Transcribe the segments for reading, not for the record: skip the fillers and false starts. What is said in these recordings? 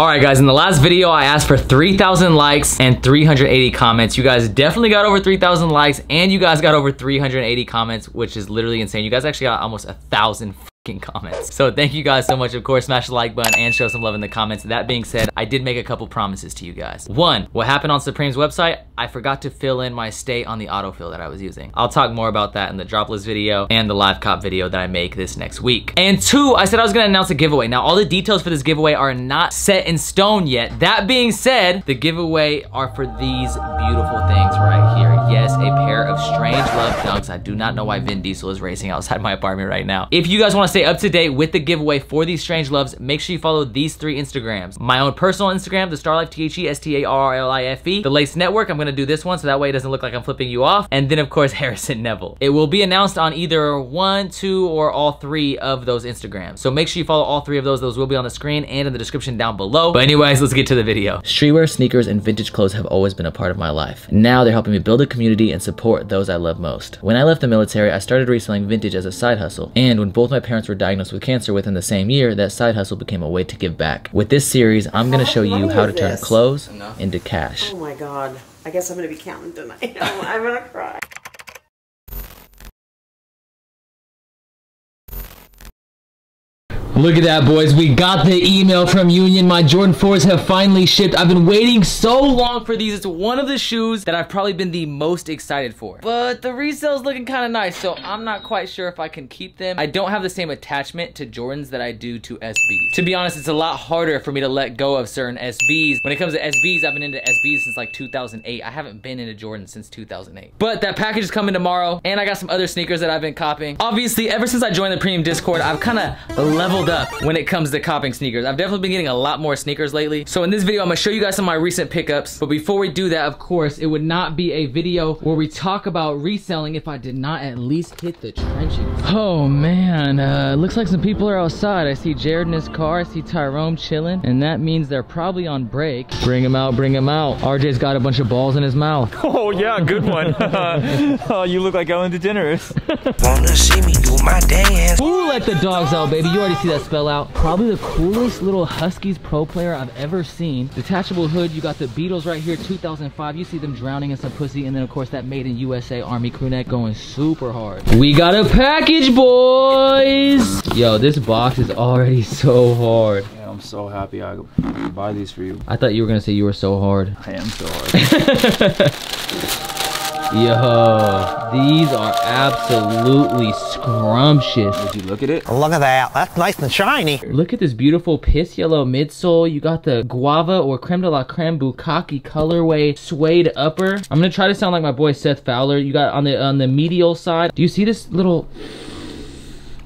All right, guys, in the last video, I asked for 3,000 likes and 380 comments. You guys definitely got over 3,000 likes and you guys got over 380 comments, which is literally insane. You guys actually got almost 1,000 comments. So thank you guys so much. Of course, smash the like button and show some love in the comments. That being said, I did make a couple promises to you guys. One, what happened on Supreme's website, I forgot to fill in my state on the autofill that I was using. I'll talk more about that in the dropless video and the live cop video that I make this next week. And two, I said I was gonna announce a giveaway. Now, all the details for this giveaway are not set in stone yet. That being said, the giveaway are for these beautiful things right here. Yes, a pair of Strangelove dunks. I do not know why Vin Diesel is racing outside my apartment right now. If you guys want to stay up to date with the giveaway for these Strangeloves, make sure you follow these three Instagrams. My own personal Instagram, the Starlife, THE-STARLIFE. The Lace Network, I'm gonna do this one so that way it doesn't look like I'm flipping you off. And then of course, Harrison Nevel. It will be announced on either 1, 2, or all 3 of those Instagrams. So make sure you follow all 3 of those. Those will be on the screen and in the description down below. But anyways, let's get to the video. Streetwear, sneakers, and vintage clothes have always been a part of my life. Now they're helping me build a community and support those I love most. When I left the military, I started reselling vintage as a side hustle. And when both my parents were diagnosed with cancer within the same year, that side hustle became a way to give back. With this series, I'm gonna show you how to turn clothes into cash. Oh my god. I guess I'm gonna be counting tonight. I'm gonna cry. Look at that, boys. We got the email from Union. My Jordan 4s have finally shipped. I've been waiting so long for these. It's one of the shoes that I've probably been the most excited for. But the resale is looking kind of nice, so I'm not quite sure if I can keep them. I don't have the same attachment to Jordans that I do to SBs. To be honest, it's a lot harder for me to let go of certain SBs. When it comes to SBs, I've been into SBs since like 2008. I haven't been into Jordan since 2008. But that package is coming tomorrow, and I got some other sneakers that I've been copying. Obviously, ever since I joined the premium Discord, I've kind of leveled up when it comes to copying sneakers. I've definitely been getting a lot more sneakers lately. So in this video, I'm gonna show you guys some of my recent pickups. But before we do that, of course, it would not be a video where we talk about reselling if I did not at least hit the trenches. Oh man, looks like some people are outside. I see Jared in his car, I see Tyrone chilling, and that means they're probably on break. Bring him out, bring him out. RJ's got a bunch of balls in his mouth. Oh yeah, good one. Oh, you look like Ellen DeGeneres. Wanna see me do my dance? Who let the dogs out, baby? You already see that spell out. Probably the coolest little Huskies Pro player I've ever seen. Detachable hood, you got the Beatles right here, 2005. You see them drowning in some pussy, and then of course that made in USA Army crew neck going super hard. We got a package, boys! Yo, this box is already so hard. Yeah, I'm so happy I could buy these for you. I thought you were gonna say you were so hard. I am so hard. Yo, these are absolutely scrumptious. Did you look at it? Look at that. That's nice and shiny. Look at this beautiful piss yellow midsole. You got the guava or creme de la creme bukkake colorway suede upper. I'm gonna try to sound like my boy Seth Fowler. You got on the medial side. Do you see this little?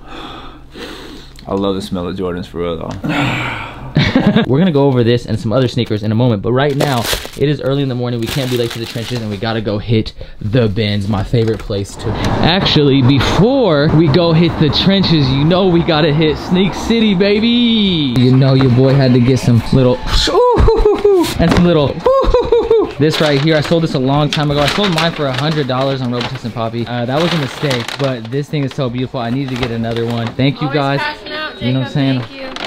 I love the smell of Jordans for real though. We're gonna go over this and some other sneakers in a moment, but right now it is early in the morning. We can't be late to the trenches, and we gotta go hit the bins, my favorite place to be. Actually, before we go hit the trenches, you know we gotta hit Sneak City, baby. You know your boy had to get some little and some little this right here. I sold this a long time ago. I sold mine for $100 on Robotus and Poppy. That was a mistake, but this thing is so beautiful. I needed to get another one. Thank you guys. You know what I'm saying?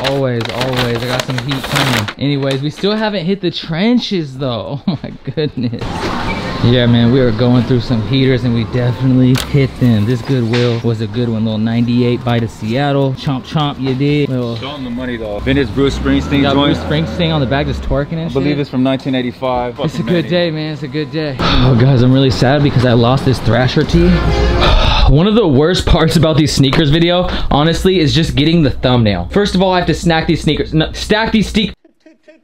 Always, always. I got some heat coming. Anyways, we still haven't hit the trenches though. Oh my goodness. Yeah, man, we are going through some heaters and we definitely hit them. This Goodwill was a good one. Little 98 bite of Seattle. Chomp chomp, you did. Little, show them the money though. Vintage Bruce Springsteen got joint. Bruce Springsteen on the back just twerking and shit. I believe it's from 1985. It's a good day, man. It's a good day. Oh, guys, I'm really sad because I lost this Thrasher tee. One of the worst parts about these sneakers video, honestly, is just getting the thumbnail. First of all, I have to stack these sneakers. No, stack these sneakers.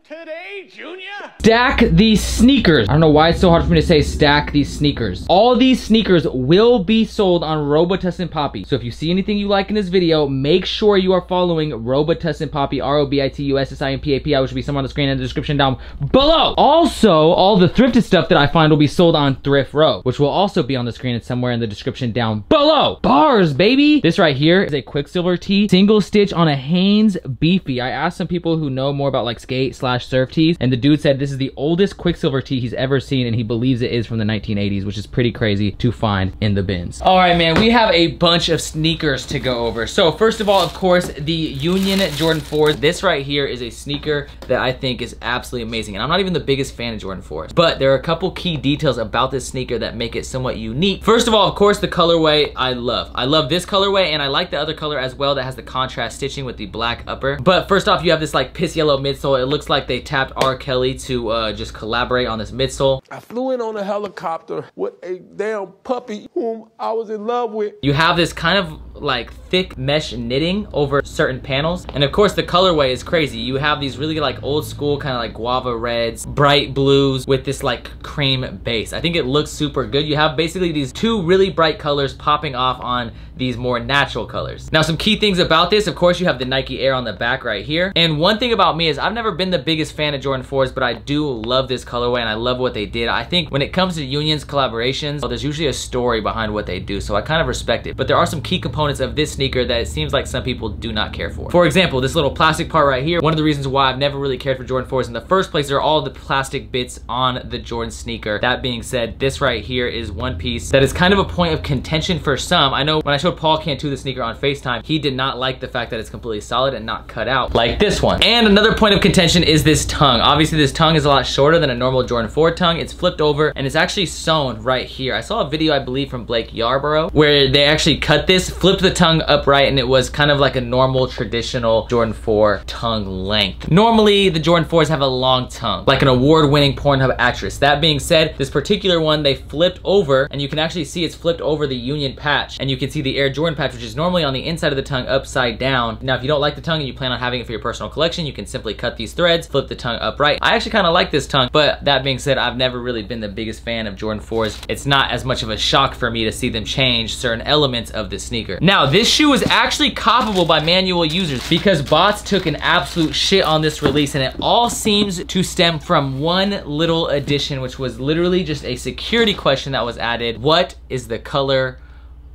Today, Junior? Stack these sneakers. I don't know why it's so hard for me to say stack these sneakers. All these sneakers will be sold on Robotus and Poppy. So if you see anything you like in this video, make sure you are following Robotus and Poppy, ROBITUSSIMPAPI, which will be somewhere on the screen in the description down below. Also, all the thrifted stuff that I find will be sold on Thrift Row, which will also be on the screen and somewhere in the description down below. Bars, baby. This right here is a Quicksilver tee, single stitch on a Hanes Beefy. I asked some people who know more about like skate / surf tees, and the dude said this is the oldest Quicksilver tee he's ever seen, and he believes it is from the 1980s, which is pretty crazy to find in the bins. All right, man, we have a bunch of sneakers to go over. So first of all, of course, the Union Jordan 4s. This right here is a sneaker that I think is absolutely amazing, and I'm not even the biggest fan of Jordan 4s, but there are a couple key details about this sneaker that make it somewhat unique. First of all, of course, the colorway I love. I love this colorway, and I like the other color as well that has the contrast stitching with the black upper. But first off, you have this like piss yellow midsole. It looks like they tapped R. Kelly to just collaborate on this midsole. I flew in on a helicopter with a damn puppy whom I was in love with. You have this kind of like thick mesh knitting over certain panels, and of course the colorway is crazy. You have these really like old school kind of like guava reds, bright blues with this like cream base. I think it looks super good. You have basically these two really bright colors popping off on these more natural colors. Now, some key things about this, of course, you have the Nike Air on the back right here. And one thing about me is I've never been the biggest fan of Jordan 4s, but I do love this colorway and I love what they did. I think when it comes to Union's collaborations, well, there's usually a story behind what they do, so I kind of respect it. But there are some key components of this sneaker that it seems like some people do not care for. For example, this little plastic part right here, one of the reasons why I've never really cared for Jordan 4s in the first place are all the plastic bits on the Jordan sneaker. That being said, this right here is one piece that is kind of a point of contention for some. I know when I showed Paul Cantu the sneaker on FaceTime, he did not like the fact that it's completely solid and not cut out like this one. And another point of contention is this tongue. Obviously, this tongue is a lot shorter than a normal Jordan 4 tongue. It's flipped over and it's actually sewn right here. I saw a video, I believe, from Blake Yarborough where they actually cut this, flipped the tongue upright, and it was kind of like a normal traditional Jordan 4 tongue length. Normally, the Jordan 4s have a long tongue, like an award-winning Pornhub actress. That being said, this particular one, they flipped over, and you can actually see it's flipped over the Union patch, and you can see the Air Jordan patch, which is normally on the inside of the tongue upside down. Now, if you don't like the tongue and you plan on having it for your personal collection, you can simply cut these threads, flip the tongue upright. I actually kind of like this tongue, but that being said, I've never really been the biggest fan of Jordan 4s. It's not as much of a shock for me to see them change certain elements of this sneaker. Now, this shoe is actually copyable by manual users because bots took an absolute shit on this release, and it all seems to stem from one little addition, which was literally just a security question that was added. What is the color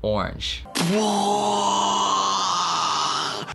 orange?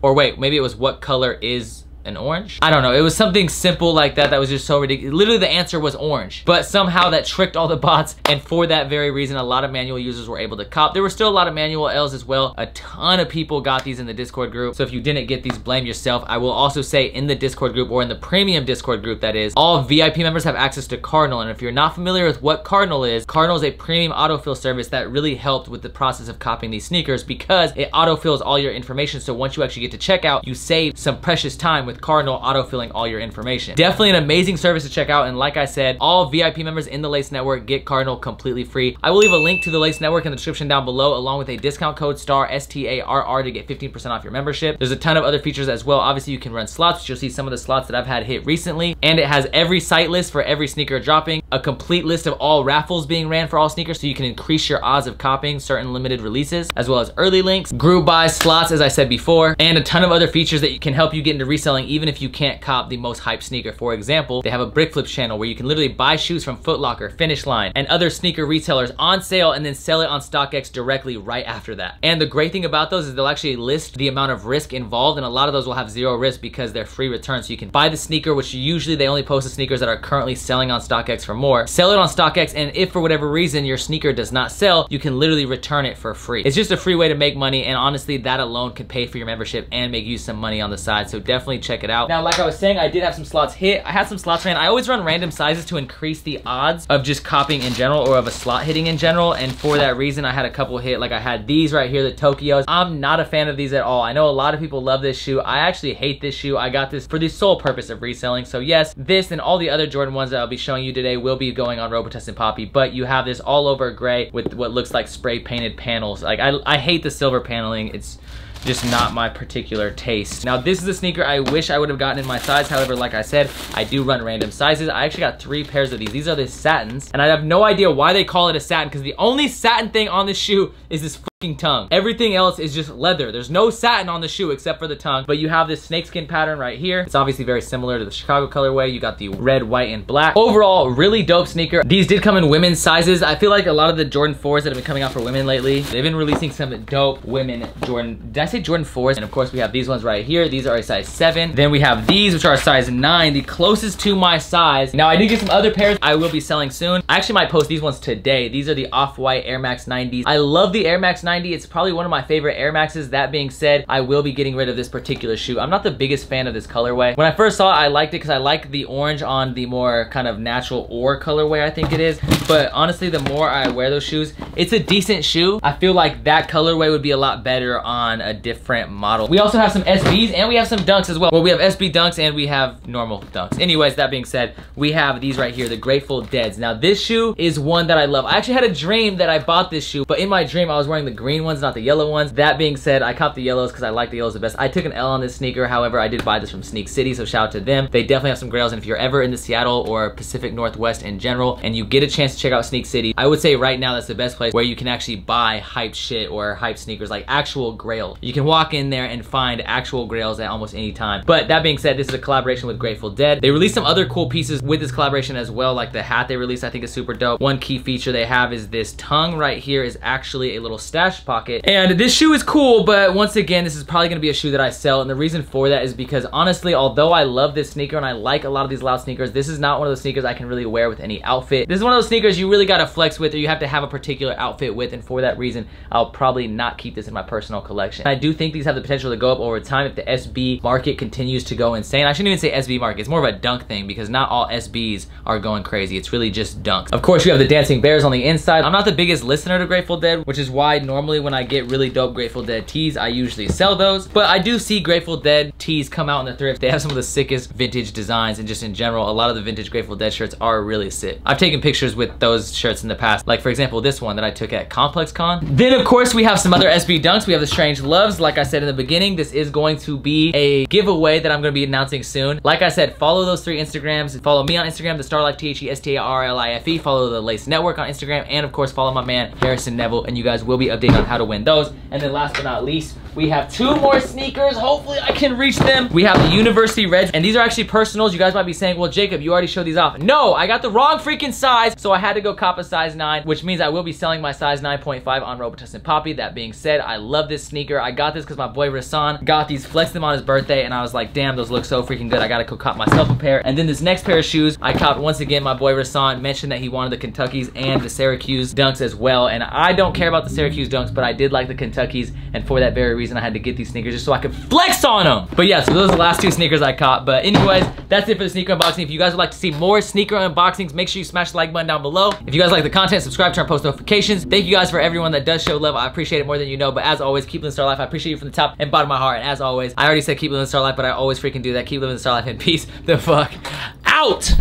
Or wait, maybe it was what color is an orange? I don't know. It was something simple like that that was just so ridiculous. Literally the answer was orange, but somehow that tricked all the bots, and for that very reason, a lot of manual users were able to cop. There were still a lot of manual L's as well. A ton of people got these in the Discord group, so if you didn't get these, blame yourself. I will also say in the Discord group, or in the premium Discord group that is, all VIP members have access to Cardinal, and if you're not familiar with what Cardinal is a premium autofill service that really helped with the process of copying these sneakers because it autofills all your information, so once you actually get to checkout, you save some precious time with Cardinal autofilling all your information. Definitely an amazing service to check out, and like I said, all VIP members in the Lace Network get Cardinal completely free. I will leave a link to the Lace Network in the description down below, along with a discount code STAR, STARR, to get 15% off your membership. There's a ton of other features as well. Obviously, you can run slots, which you'll see some of the slots that I've had hit recently, and it has every site list for every sneaker dropping, a complete list of all raffles being ran for all sneakers, so you can increase your odds of copying certain limited releases, as well as early links, group buys, slots, as I said before, and a ton of other features that can help you get into reselling even if you can't cop the most hyped sneaker. For example, they have a brick flips channel where you can literally buy shoes from Foot Locker, Finish Line, and other sneaker retailers on sale and then sell it on StockX directly right after that. And the great thing about those is they'll actually list the amount of risk involved, and a lot of those will have zero risk because they're free returns. So you can buy the sneaker, which usually they only post the sneakers that are currently selling on StockX for more, sell it on StockX, and if for whatever reason your sneaker does not sell, you can literally return it for free. It's just a free way to make money, and honestly, that alone can pay for your membership and make you some money on the side. So definitely check it out. Now, like I was saying, I did have some slots hit. I had some slots ran. I always run random sizes to increase the odds of just copying in general or of a slot hitting in general, and for that reason, I had a couple hit. Like I had these right here, the Tokyos. I'm not a fan of these at all. I know a lot of people love this shoe. I actually hate this shoe. I got this for the sole purpose of reselling. So yes, this and all the other Jordan ones that I'll be showing you today will be going on Robotest and Poppy, but you have this all over gray with what looks like spray painted panels. Like I hate the silver paneling. It's just not my particular taste. Now, this is a sneaker I wish I would have gotten in my size. However, like I said, I do run random sizes. I actually got 3 pairs of these. These are the satins, and I have no idea why they call it a satin because the only satin thing on this shoe is this tongue. Everything else is just leather. There's no satin on the shoe except for the tongue, but you have this snakeskin pattern right here. It's obviously very similar to the Chicago colorway. You got the red, white, and black. Overall, really dope sneaker. These did come in women's sizes. I feel like a lot of the Jordan 4s that have been coming out for women lately, they've been releasing some dope women Jordan, did I say Jordan 4s? And of course we have these ones right here. These are a size 7. Then we have these, which are a size 9, the closest to my size. Now I did get some other pairs I will be selling soon. I actually might post these ones today. These are the Off-White Air Max 90s. I love the Air Max 90. It's probably one of my favorite Air Maxes. That being said, I will be getting rid of this particular shoe. I'm not the biggest fan of this colorway. When I first saw it, I liked it because I like the orange on the more kind of natural ore colorway, I think it is. But honestly, the more I wear those shoes, it's a decent shoe. I feel like that colorway would be a lot better on a different model. We also have some SBs and we have some Dunks as well. Well, we have SB Dunks and we have normal Dunks. Anyways, that being said, we have these right here, the Grateful Deads. Now this shoe is one that I love. I actually had a dream that I bought this shoe, but in my dream I was wearing the green ones, not the yellow ones. That being said, I copped the yellows because I like the yellows the best. I took an L on this sneaker. However, I did buy this from Sneak City, so shout out to them. They definitely have some grails, and if you're ever in the Seattle or Pacific Northwest in general and you get a chance to check out Sneak City, I would say right now that's the best place where you can actually buy hype shit or hype sneakers, like actual grail. You can walk in there and find actual grails at almost any time. But that being said, this is a collaboration with Grateful Dead. They released some other cool pieces with this collaboration as well, like the hat they released I think is super dope. One key feature they have is this tongue right here is actually a little stash pocket. And this shoe is cool, but once again, this is probably gonna be a shoe that I sell. And the reason for that is because honestly, although I love this sneaker and I like a lot of these loud sneakers, this is not one of those sneakers I can really wear with any outfit. This is one of those sneakers you really gotta flex with, or you have to have a particular outfit with, and for that reason, I'll probably not keep this in my personal collection. I do think these have the potential to go up over time if the SB market continues to go insane. I shouldn't even say SB market, it's more of a dunk thing because not all SBs are going crazy. It's really just dunks. Of course, you have the dancing bears on the inside. I'm not the biggest listener to Grateful Dead, which is why normally when I get really dope Grateful Dead tees, I usually sell those. But I do see Grateful Dead tees come out in the thrift. They have some of the sickest vintage designs, and just in general, a lot of the vintage Grateful Dead shirts are really sick. I've taken pictures with those shirts in the past, like for example, this one that I took at Complex Con. Then of course, we have some other SB Dunks. We have the Strange Loves. Like I said in the beginning, this is going to be a giveaway that I'm gonna be announcing soon. Like I said, follow those 3 Instagrams. Follow me on Instagram, the Starlife, THESTARLIFE. Follow the Lace Network on Instagram, and of course, follow my man, Harrison Nevel, and you guys will be updated on how to win those. And then last but not least, we have 2 more sneakers. Hopefully I can reach them. We have the University Reds, and these are actually personals. You guys might be saying, well, Jacob, you already showed these off. No, I got the wrong freaking size, so I had to go cop a size 9, which means I will be selling my size 9.5 on Robitussin Poppy. That being said, I love this sneaker. I got this because my boy Resell got these, flexed them on his birthday, and I was like, damn, those look so freaking good. I gotta go cop myself a pair. And then this next pair of shoes, I copped once again. My boy Resell mentioned that he wanted the Kentuckys and the Syracuse Dunks as well, and I don't care about the Syracuse Dunks, but I did like the Kentuckys, and for that very reason, I had to get these sneakers just so I could flex on them. But yeah, so those are the last 2 sneakers I caught. But anyways, that's it for the sneaker unboxing. If you guys would like to see more sneaker unboxings, make sure you smash the like button down below. If you guys like the content, subscribe, turn on post notifications. Thank you guys for everyone that does show love. I appreciate it more than you know. But as always, keep living Star Life. I appreciate you from the top and bottom of my heart. And as always, I already said keep living Star Life, but I always freaking do that. Keep living Star Life, and peace the fuck out.